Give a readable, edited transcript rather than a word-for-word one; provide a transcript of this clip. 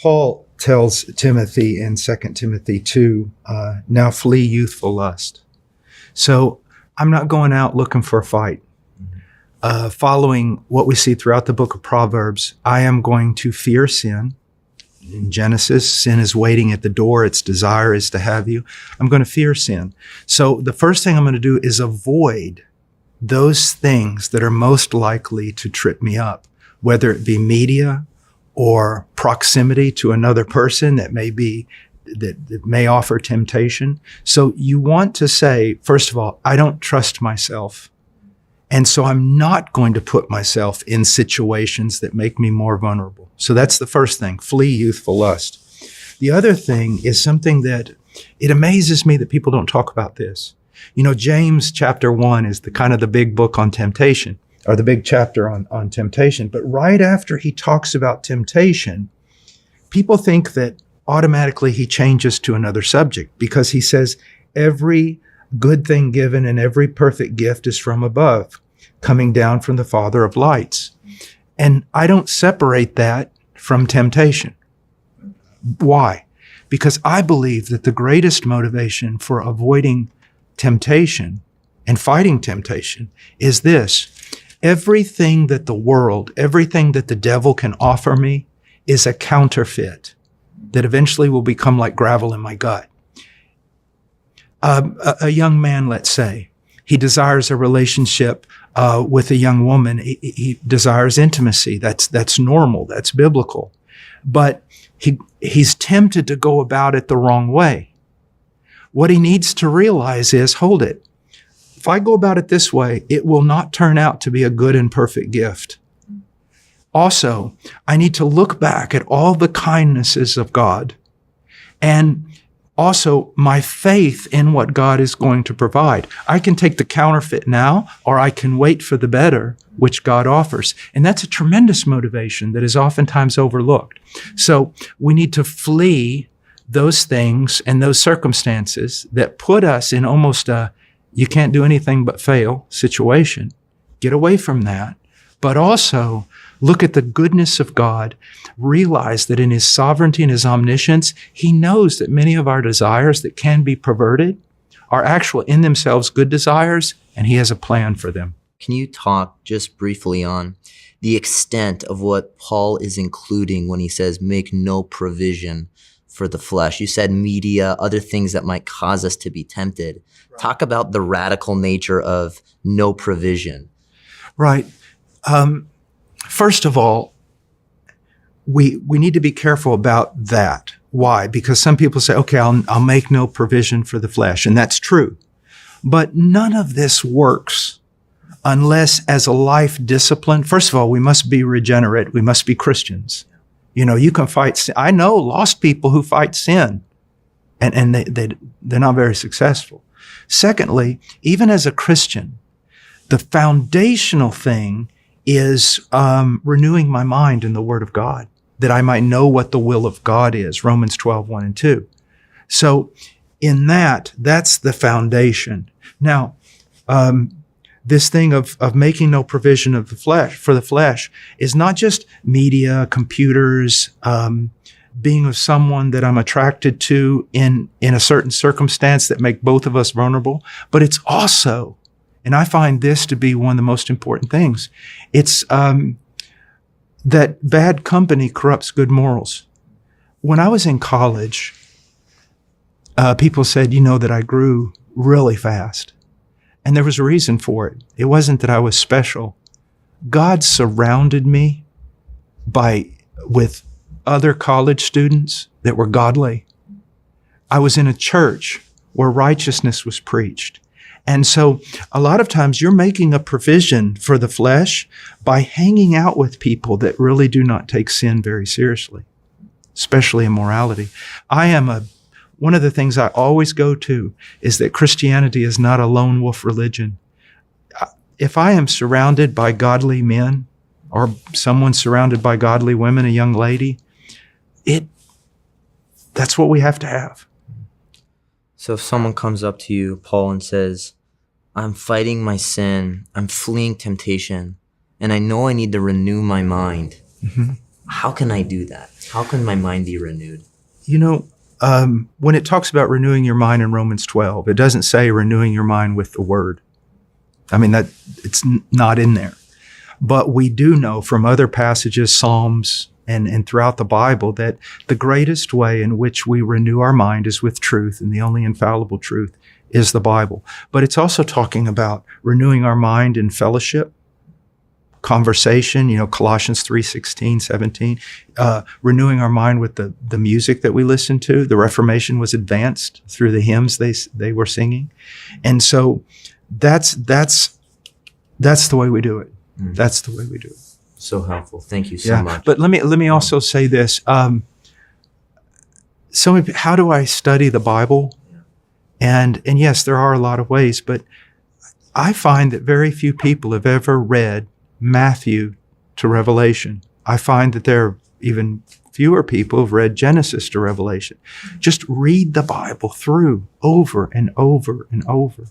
Paul tells Timothy in 2 Timothy 2, now flee youthful lust. So I'm not going out looking for a fight. Following what we see throughout the book of Proverbs, I am going to fear sin. In Genesis, sin is waiting at the door. Its desire is to have you. I'm going to fear sin. So the first thing I'm going to do is avoid those things that are most likely to trip me up, whether it be media or proximity to another person that may offer temptation. So you want to say, first of all, I don't trust myself. And so I'm not going to put myself in situations that make me more vulnerable. So that's the first thing, flee youthful lust. The other thing is something that it amazes me that people don't talk about this. You know, James chapter 1 is the big book on temptation, or the big chapter on temptation. But right after he talks about temptation, people think that automatically he changes to another subject because he says, every good thing given and every perfect gift is from above, coming down from the Father of lights. And I don't separate that from temptation. Why? Because I believe that the greatest motivation for avoiding temptation and fighting temptation is this. Everything that the world, everything that the devil can offer me is a counterfeit that eventually will become like gravel in my gut. A young man, let's say, he desires a relationship with a young woman. He desires intimacy. That's normal. That's biblical. But he's tempted to go about it the wrong way. What he needs to realize is, hold it. If I go about it this way, it will not turn out to be a good and perfect gift. Also, I need to look back at all the kindnesses of God and also my faith in what God is going to provide. I can take the counterfeit now, or I can wait for the better, which God offers. And that's a tremendous motivation that is oftentimes overlooked. So we need to flee those things and those circumstances that put us in almost a you can't do anything but fail situation. Get away from that. But also look at the goodness of God. Realize that in his sovereignty and his omniscience, he knows that many of our desires that can be perverted are actual in themselves good desires, and he has a plan for them. Can you talk just briefly on the extent of what Paul is including when he says make no provision for the flesh? You said media, other things that might cause us to be tempted. Right. Talk about the radical nature of no provision. Right. First of all, we need to be careful about that. Why? Because some people say, okay, I'll make no provision for the flesh. And that's true. But none of this works unless as a life discipline. First of all, we must be regenerate. We must be Christians. You know, you can fight sin. I know lost people who fight sin and they're not very successful. Secondly, even as a Christian, the foundational thing is renewing my mind in the Word of God, that I might know what the will of God is, Romans 12, 1 and 2. So in that's the foundation. Now, this thing of making no provision of the flesh for the flesh is not just media, computers, being with someone that I'm attracted to in a certain circumstance that make both of us vulnerable, but it's also, and I find this to be one of the most important things, it's that bad company corrupts good morals. When I was in college, people said, you know, that I grew really fast. And there was a reason for it. It wasn't that I was special. God surrounded me with other college students that were godly. I was in a church where righteousness was preached. And so a lot of times you're making a provision for the flesh by hanging out with people that really do not take sin very seriously, especially immorality. One of the things I always go to is that Christianity is not a lone wolf religion. If I am surrounded by godly men or someone surrounded by godly women, a young lady, that's what we have to have. So if someone comes up to you, Paul, and says, I'm fighting my sin, I'm fleeing temptation, and I know I need to renew my mind, How can I do that? How can my mind be renewed? You know, when it talks about renewing your mind in Romans 12, it doesn't say renewing your mind with the word. I mean, that it's not in there. But we do know from other passages, Psalms, and throughout the Bible, that the greatest way in which we renew our mind is with truth, and the only infallible truth is the Bible. But it's also talking about renewing our mind in fellowship, conversation, Colossians 3:16, 17, renewing our mind with the music that we listen to. The Reformation was advanced through the hymns they were singing. And so that's the way we do it. Mm. That's the way we do it. So helpful. Thank you so much. But let me also say this. How do I study the Bible? And yes, there are a lot of ways, but I find that very few people have ever read Matthew to Revelation. I find that there are even fewer people who've read Genesis to Revelation. Just read the Bible through over and over and over.